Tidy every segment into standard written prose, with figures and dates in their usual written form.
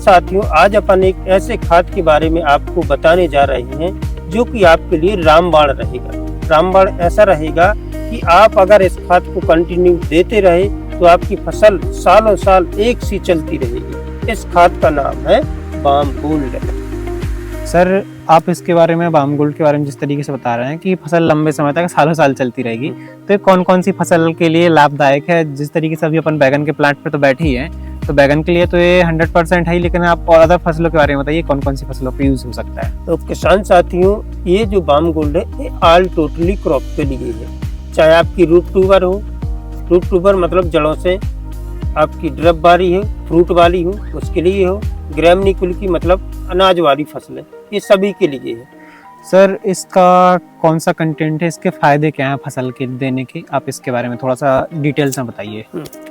साथियों, आज अपन एक ऐसे खाद के बारे में आपको बताने जा रहे हैं जो कि आपके लिए रामबाण रहेगा। रामबाण ऐसा रहेगा कि आप अगर इस खाद को कंटिन्यू देते रहे तो आपकी फसल सालों साल एक सी चलती रहेगी। इस खाद का नाम है बाम गोल्ड। सर, आप इसके बारे में बाम गोल्ड के बारे में जिस तरीके से बता रहे हैं कि फसल लंबे समय तक सालों साल चलती रहेगी, तो ये कौन कौन सी फसल के लिए लाभदायक है? जिस तरीके से अभी अपन बैगन के प्लांट पे तो बैठे ही हैं, तो बैगन के लिए तो ये 100% है ही, लेकिन आप और अदर फसलों के बारे में बताइए कौन कौन सी फसलों पे यूज हो सकता है। तो किसान साथियों, ये जो बाम गोल्ड है ये ऑल टोटली क्रॉप के लिए है। चाहे आपकी रूट ट्यूबर हो, रूट ट्यूबर मतलब जड़ों से आपकी ड्रप वाली हो, फ्रूट वाली हो, उसके लिए हो, ग्रैमनिकुल की मतलब अनाज वाली फसलें, ये सभी के लिए है। सर, इसका कौन सा कंटेंट है, इसके फायदे क्या हैं फसल के देने के? आप इसके बारे में थोड़ा सा डिटेल्स में बताइए।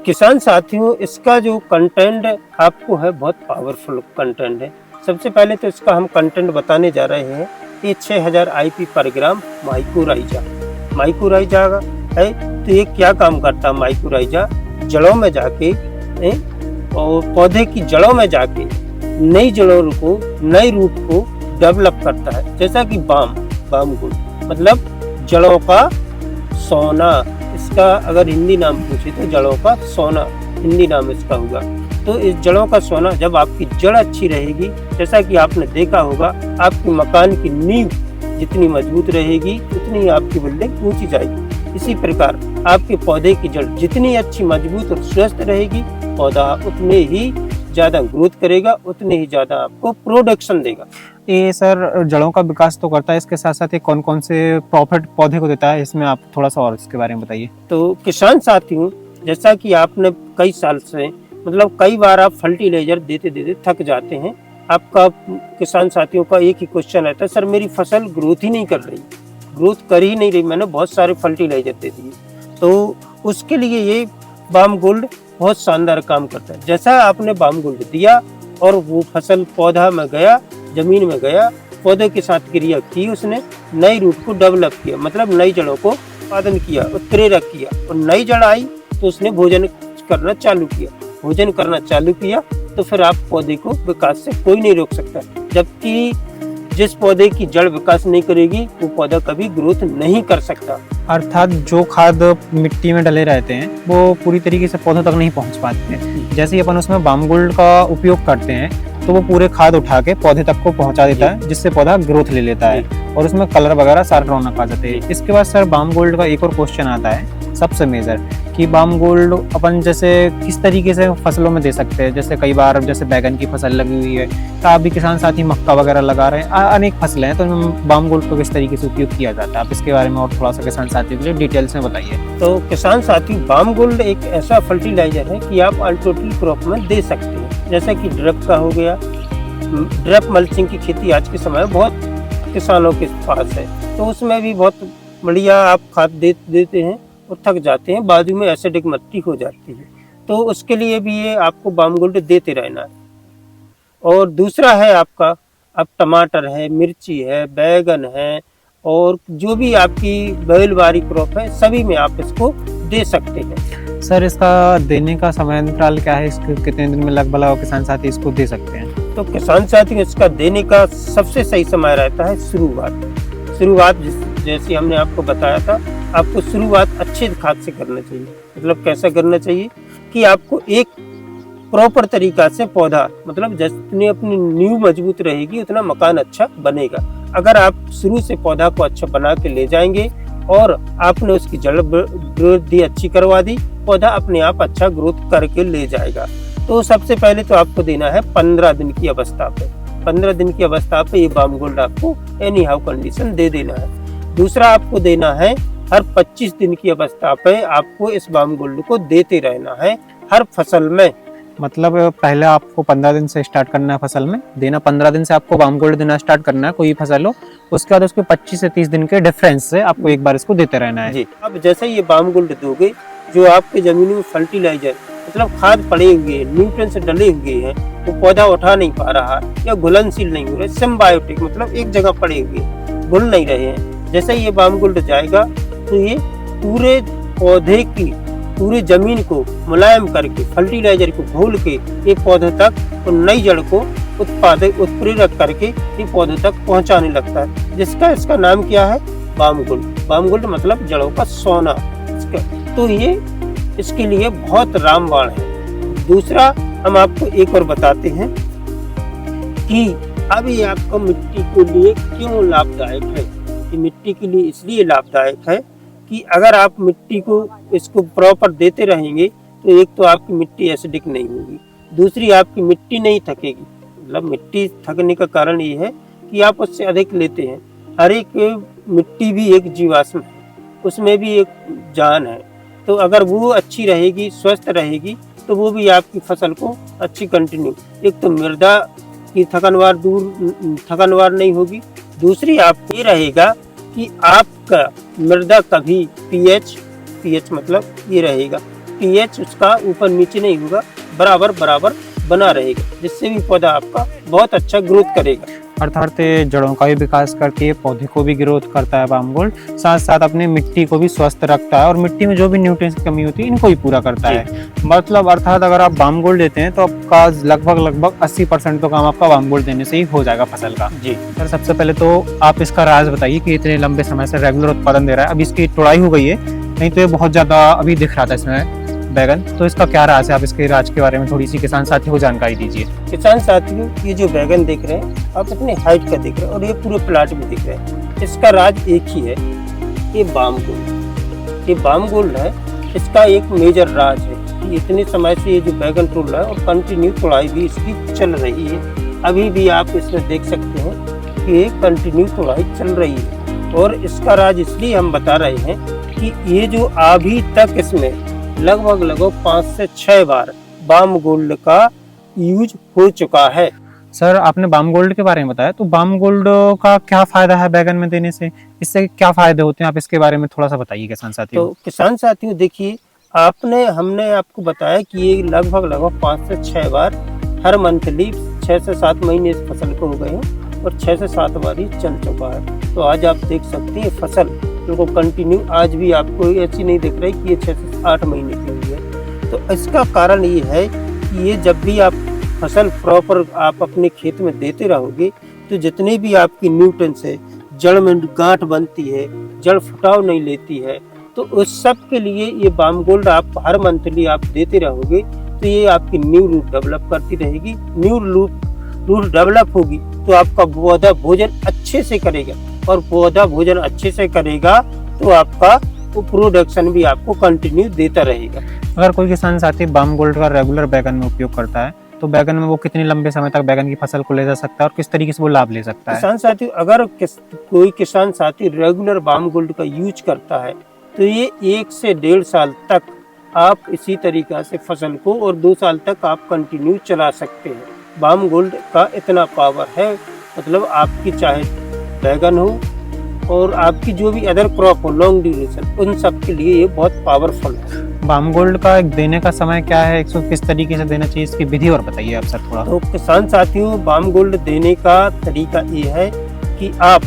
किसान साथियों, इसका जो कंटेंट आपको है बहुत पावरफुल कंटेंट है। सबसे पहले तो इसका हम कंटेंट बताने जा रहे हैं। ये 6000 IP पर ग्राम माइकोराइजा है। तो ये क्या काम करता है? माइकोराइजा जड़ों में जाके और पौधे की जड़ों में जाके नई जड़ों को, नई रूट को डेवलप करता है। जैसा कि बाम गोल्ड मतलब जड़ों का सोना। इसका अगर हिंदी नाम पूछे तो जड़ों का सोना हिंदी नाम इसका होगा। तो इस जड़ों का सोना, जब आपकी जड़ अच्छी रहेगी, जैसा कि आपने देखा होगा, आपके मकान की नींव जितनी मजबूत रहेगी उतनी आपकी बिल्डिंग ऊंची जाएगी। इसी प्रकार आपके पौधे की जड़ जितनी अच्छी, मजबूत और स्वस्थ रहेगी, पौधा उतने ही ज्यादा ग्रोथ करेगा, उतने ही ज्यादा आपको प्रोडक्शन देगा। ये सर जड़ों का विकास तो करता है, इसके साथ साथ ये कौन कौन से प्रॉफिट पौधे को देता है, इसमें आप थोड़ा सा और इसके बारे में बताइए। तो किसान साथियों, जैसा कि आपने कई साल से मतलब कई बार आप फर्टिलाइजर देते देते थक जाते हैं। आपका किसान साथियों का एक ही क्वेश्चन रहता है, सर मेरी फसल ग्रोथ ही नहीं कर रही, ग्रोथ कर ही नहीं रही, मैंने बहुत सारे फर्टिलाइजर दे दिए। तो उसके लिए ये बाम गोल्ड बहुत शानदार काम करता है। जैसा आपने बाम गोल्ड दिया और वो फसल पौधा में गया, जमीन में गया, पौधे के साथ क्रिया की, उसने नई रूट को डेवलप किया, मतलब नई जड़ों को उत्पादन किया, उत्प्रेरक किया, और नई जड़ आई तो उसने भोजन करना चालू किया। तो फिर आप पौधे को विकास से कोई नहीं रोक सकता। जबकि जिस पौधे की जड़ विकास नहीं करेगी वो पौधा कभी ग्रोथ नहीं कर सकता। अर्थात जो खाद मिट्टी में डले रहते हैं वो पूरी तरीके से पौधों तक नहीं पहुंच पाते हैं। जैसे ही अपन उसमें बाम गोल्ड का उपयोग करते हैं तो वो पूरे खाद उठा के पौधे तक को पहुंचा देता है, जिससे पौधा ग्रोथ ले लेता है और उसमें कलर वगैरह सारे रौनक आ जाते हैं। इसके बाद सर बाम गोल्ड का एक और क्वेश्चन आता है सबसे मेजर, कि बाम गोल्ड अपन जैसे किस तरीके से फसलों में दे सकते हैं। जैसे कई बार जैसे बैगन की फसल लगी हुई है, तो आप भी किसान साथी मक्का वगैरह लगा रहे हैं, अनेक फसलें हैं, तो बाम गोल्ड को किस तरीके से उपयोग किया जाता है, आप इसके बारे में और थोड़ा सा किसान साथियों के लिए डिटेल्स में बताइए। तो किसान साथी, बाम गोल्ड एक ऐसा फर्टिलाइजर है कि आप अल्टोटल क्रॉप में दे सकते हैं। जैसे कि ड्रप का हो गया, ड्रप मल्चिंग की खेती आज के समय बहुत किसानों के पास है, तो उसमें भी बहुत बढ़िया आप खाद देते हैं और थक जाते हैं, बाजू में एसिडिक मिट्टी हो जाती है। तो उसके लिए भी ये आपको बाम गोल्ड देते रहना है। और दूसरा है आपका, अब टमाटर है, मिर्ची है, बैगन है, और जो भी आपकी बेलवारी क्रॉप है, सभी में आप इसको दे सकते हैं। सर, इसका देने का समय अंतराल क्या है? इसके कितने दिन में लगभग किसान साथी इसको दे सकते हैं? तो किसान साथी, इसका देने का सबसे सही समय रहता है शुरुआत जैसे हमने आपको बताया था, आपको शुरुआत अच्छे खाद से करना चाहिए। मतलब कैसा करना चाहिए कि आपको एक प्रॉपर तरीका से पौधा, मतलब जितनी अपनी नींव मजबूत रहेगी उतना मकान अच्छा बनेगा। अगर आप शुरू से पौधा को अच्छा बना के ले जाएंगे और आपने उसकी जड़ वृद्धि अच्छी करवा दी, पौधा अपने आप अच्छा ग्रोथ करके ले जाएगा। तो सबसे पहले तो आपको देना है 15 दिन की अवस्था पे। 15 दिन की अवस्था पे ये बाम गोल्ड आपको एनी हाउ कंडीशन दे देना है। दूसरा आपको देना है हर 25 दिन की अवस्था पे आपको इस बाम गोल्ड को देते रहना है हर फसल में। मतलब पहले आपको 15 दिन से स्टार्ट करना है फसल में देना, 15 दिन से आपको बाम गोल्ड देना स्टार्ट करना है कोई फसल हो, उसके बाद उसके 25 से 30 दिन के डिफरेंस से आपको एक बार इसको देते रहना है। जी, अब जैसे ये बाम गोल्ड दोगे, जो आपके जमीन में फर्टिलाइजर मतलब खाद पड़े हुए, न्यूट्रिएंट्स से डले हुए हैं, वो पौधा उठा नहीं पा रहा या घुलनशील नहीं हो रहे, सिम्बायोटिक मतलब एक जगह पड़े हुए, घुल नहीं रहे हैं। जैसे ये बाम गोल्ड जाएगा तो ये पूरे पौधे की पूरी जमीन को मुलायम करके फर्टिलाइजर को घोल के ये पौधे तक और नई जड़ को उत्प्रेरक करके ये पौधे तक पहुंचाने लगता है, जिसका इसका नाम क्या है, बाम गोल्ड। बाम गोल्ड मतलब जड़ों का सोना। तो ये इसके लिए बहुत रामबाण है। दूसरा हम आपको एक और बताते हैं कि अब ये आपको मिट्टी के लिए क्यों लाभदायक है। ये मिट्टी के लिए इसलिए लाभदायक है कि अगर आप मिट्टी को इसको प्रॉपर देते रहेंगे तो एक तो आपकी मिट्टी एसिडिक नहीं होगी, दूसरी आपकी मिट्टी नहीं थकेगी। मतलब मिट्टी थकने का कारण ये है कि आप उससे अधिक लेते हैं। हर एक मिट्टी भी एक जीवाश्म है, उसमें भी एक जान है। तो अगर वो अच्छी रहेगी, स्वस्थ रहेगी, तो वो भी आपकी फसल को अच्छी कंटिन्यू, एक तो मृदा की थकनवार नहीं होगी, दूसरी आप ये रहेगा कि आपका मृदा कभी पीएच मतलब ये रहेगा, पीएच उसका ऊपर नीचे नहीं होगा, बराबर बना रहेगा, जिससे भी पौधा आपका बहुत अच्छा ग्रोथ करेगा। अर्थात जड़ों का भी विकास करके पौधे को भी ग्रोथ करता है बाम गोल्ड, साथ साथ अपने मिट्टी को भी स्वस्थ रखता है और मिट्टी में जो भी न्यूट्रिएंट्स की कमी होती है इनको भी पूरा करता है। मतलब अर्थात अगर आप बाम गोल्ड देते हैं तो आपका लगभग 80% तो काम आपका बाम गोल्ड देने से ही हो जाएगा फसल का। जी सर, सबसे पहले तो आप इसका राज बताइए कि इतने लंबे समय से रेगुलर उत्पादन दे रहा है। अब इसकी तुड़ाई हो गई है, नहीं तो ये बहुत ज्यादा अभी दिख रहा था इसमें बैगन, तो इसका क्या राज है? आप इसके राज के बारे में थोड़ी सी किसान साथियों को जानकारी दीजिए। किसान साथियों, ये जो बैगन देख रहे हैं आप इतने हाइट का देख रहे हैं और ये पूरे प्लाट में दिख रहे हैं, इसका राज एक ही है, ये बाम गोल्ड। ये बाम गोल्ड है, इसका एक मेजर राज है कि इतने समय से ये जो बैगन तोड़ रहा है और कंटिन्यू तोड़ाई भी इसकी चल रही है। अभी भी आप इसमें देख सकते हैं कि ये कंटिन्यू तोड़ाई चल रही है। और इसका राज इसलिए हम बता रहे हैं कि ये जो अभी तक इसमें लगभग 5 से 6 बार बाम गोल्ड का यूज हो चुका है। सर, आपने बाम गोल्ड के बारे में बताया, तो बाम गोल्ड का क्या फायदा है बैगन में देने से? इससे क्या फायदे होते हैं, आप इसके बारे में थोड़ा सा बताइए किसान साथियों। तो किसान साथियों देखिए, हमने आपको बताया कि ये लगभग 5 से 6 बार हर मंथली 6 से 7 महीने इस फसल को हो गए हैं और 6 से 7 बार ये चल चुका है। तो आज आप देख सकते हैं फसल को कंटिन्यू आज भी आपको ऐसी नहीं दिख रही कि ये 6 से 8 महीने की हुई है। तो इसका कारण ये है कि ये जब भी आप फसल प्रॉपर आप अपने खेत में देते रहोगे तो जितने भी आपकी न्यूट्रिएंट्स है, जड़ में गांठ बनती है, जड़ फुटाव नहीं लेती है, तो उस सब के लिए ये बाम गोल्ड आप हर मंथली आप देते रहोगे तो ये आपकी न्यू रूट डेवलप करती रहेगी। न्यू रूट डेवलप होगी तो आपका पौधा भोजन अच्छे से करेगा और पौधा भोजन अच्छे से करेगा तो आपका वो प्रोडक्शन भी आपको कंटिन्यू देता रहेगा। अगर कोई किसान साथी बाम गोल्ड का रेगुलर बैगन में उपयोग करता है तो बैगन में वो कितने लंबे समय तक बैगन की फसल को ले जा सकता है और किस तरीके से वो लाभ ले सकता है? किसान साथी, अगर कोई किसान साथी रेगुलर बाम गोल्ड का यूज करता है तो ये 1 से 1.5 साल तक आप इसी तरीका से फसल को और 2 साल तक आप कंटिन्यू चला सकते हैं। बाम गोल्ड का इतना पावर है, मतलब आपकी चाहे बैगन हो और आपकी जो भी अदर क्रॉप हो लॉन्ग ड्यूरेशन, उन सब के लिए ये बहुत पावरफुल है। बाम गोल्ड का देने का समय क्या है, इसको किस तरीके से देना चाहिए, इसकी विधि और बताइए आप सर थोड़ा। तो किसान साथियों, बाम गोल्ड देने का तरीका ये है कि आप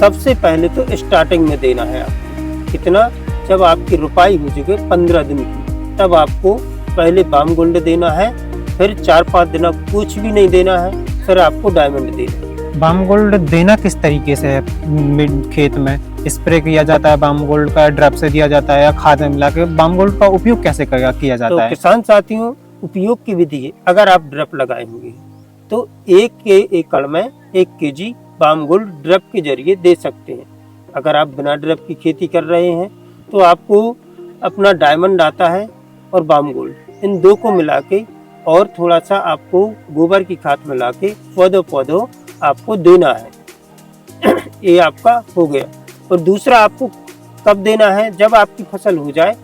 सबसे पहले तो स्टार्टिंग में देना है आपको कितना, जब आपकी रुपाई हो जाएगी 15 दिन की, तब आपको पहले बाम गोल्ड देना है, फिर 4-5 दिन कुछ भी नहीं देना है, फिर आपको डायमंड देना है। बाम गोल्ड देना किस तरीके से है? खेत में स्प्रे किया जाता है बाम गोल्ड का, ड्रप से दिया जाता है या खाद में मिला के बाम गोल्ड का उपयोग कैसे किया जाता तो है? किसान साथियों, उपयोग की विधि है, अगर आप ड्रप लगाए होंगे तो 1 एकड़ में 1 kg बाम गोल्ड ड्रप के जरिए दे सकते हैं। अगर आप बिना ड्रप की खेती कर रहे हैं तो आपको अपना डायमंड आता है और बाम गोल्ड, इन 2 को मिला के और थोड़ा सा आपको गोबर की खाद मिला के पौधों आपको देना है। ये आपका हो गया। और दूसरा आपको कब देना है, जब आपकी फसल हो जाए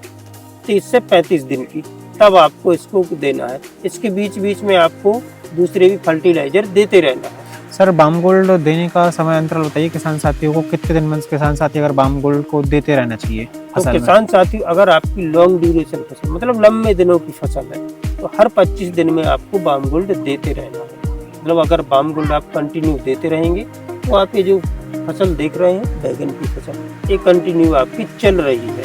30 से 35 दिन की, तब आपको इसको देना है। इसके बीच में आपको दूसरे भी फर्टिलाइजर देते रहना है। सर, बाम गोल्ड देने का समय अंतराल बताइए किसान साथियों को, कितने दिन में किसान साथी अगर बाम गोल्ड को देते रहना चाहिए तो फसल में? किसान साथियों, अगर आपकी लॉन्ग ड्यूरेशन फसल मतलब लंबे दिनों की फसल है तो हर 25 दिन में आपको बाम गोल्ड देते रहना है। मतलब अगर बाम गोल्ड आप कंटिन्यू देते रहेंगे तो आप ये जो फसल देख रहे हैं बैगन की फसल, ये कंटिन्यू आपकी चल रही है।